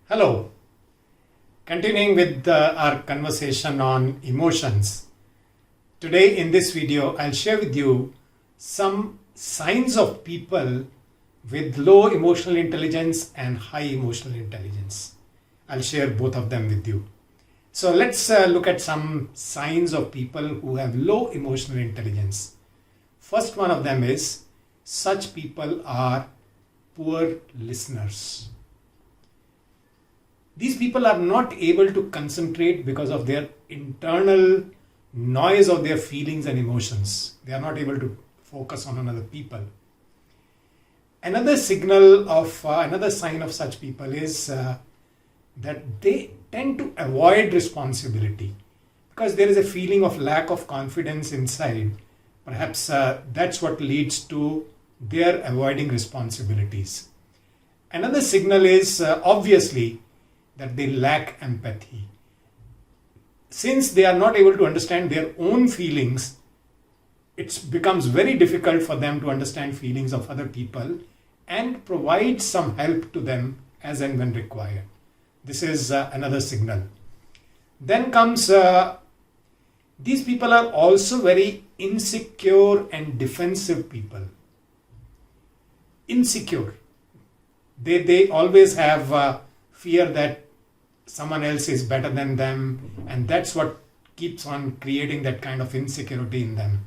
Hello, continuing with our conversation on emotions. Today in this video, I'll share with you some signs of people with low emotional intelligence and high emotional intelligence. I'll share both of them with you. So let's look at some signs of people who have low emotional intelligence. First one of them is such people are poor listeners. These people are not able to concentrate because of their internal noise of their feelings and emotions. They are not able to focus on another people. Another sign of such people is that they tend to avoid responsibility because there is a feeling of lack of confidence inside. Perhaps that's what leads to their avoiding responsibilities. Another signal is obviously that they lack empathy. Since they are not able to understand their own feelings, it becomes very difficult for them to understand feelings of other people and provide some help to them as and when required. This is another signal. Then comes, these people are also very insecure and defensive people. Insecure. They always have fear that someone else is better than them, and that's what keeps on creating that kind of insecurity in them.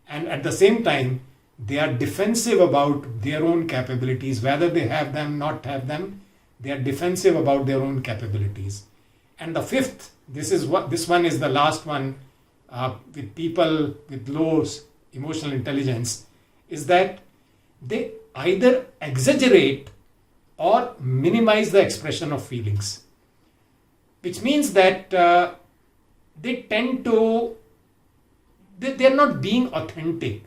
And at the same time, they are defensive about their own capabilities, whether they have them, not have them. They are defensive about their own capabilities. And the fifth, this one is the last one with people with low emotional intelligence, is that they either exaggerate or minimize the expression of feelings. Which means that they tend to, they're not being authentic.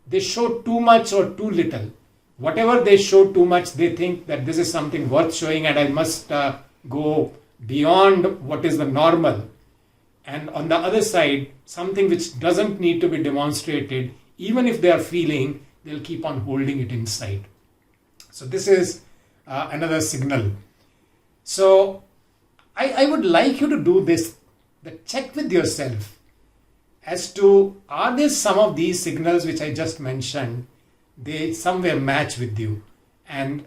They show too much or too little. Whatever they show too much, they think that this is something worth showing and I must go beyond what is the normal. And on the other side, something which doesn't need to be demonstrated, even if they are feeling, they'll keep on holding it inside. So this is another signal. So I would like you to do this, that check with yourself as to, are there some of these signals which I just mentioned, they somewhere match with you. And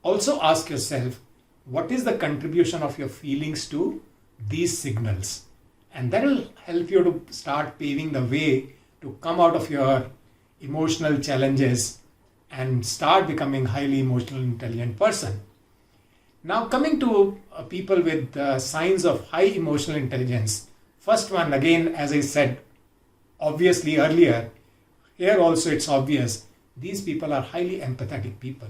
also ask yourself, what is the contribution of your feelings to these signals? And that will help you to start paving the way to come out of your emotional challenges and start becoming a highly emotional intelligent person. Now coming to people with signs of high emotional intelligence. First one, again, as I said obviously earlier, here also it's obvious, these people are highly empathetic people.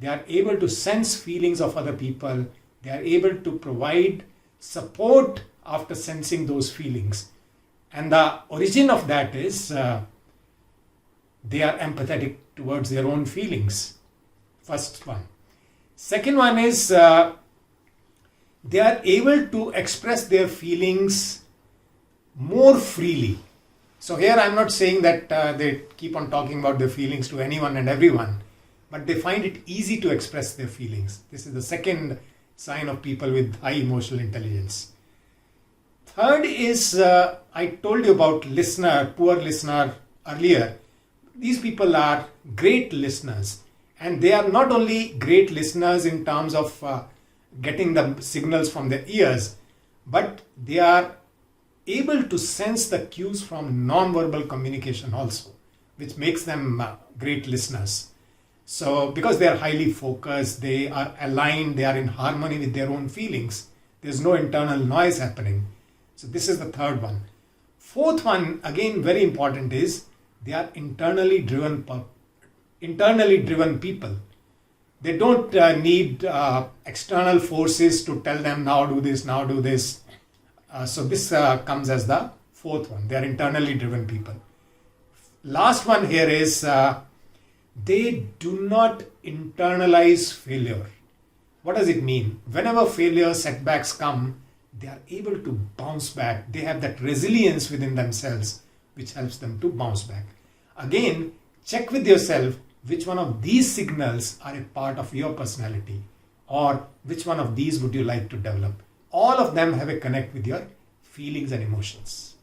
They are able to sense feelings of other people. They are able to provide support after sensing those feelings. And the origin of that is they are empathetic towards their own feelings. First one. Second one is they are able to express their feelings more freely. So here I'm not saying that they keep on talking about their feelings to anyone and everyone, but they find it easy to express their feelings. This is the second sign of people with high emotional intelligence. Third is, I told you about poor listener earlier. These people are great listeners. And they are not only great listeners in terms of getting the signals from their ears, but they are able to sense the cues from non-verbal communication also, which makes them great listeners. So because they are highly focused, they are aligned, they are in harmony with their own feelings. There's no internal noise happening. So this is the third one. Fourth one, again very important, is they are internally driven people. They don't need external forces to tell them now do this, now do this. So this comes as the fourth one. They are internally driven people. Last one here is they do not internalize failure. What does it mean? Whenever failure, setbacks come, they are able to bounce back. They have that resilience within themselves which helps them to bounce back. Again, check with yourself which one of these signals are a part of your personality. Or which one of these would you like to develop? All of them have a connect with your feelings and emotions.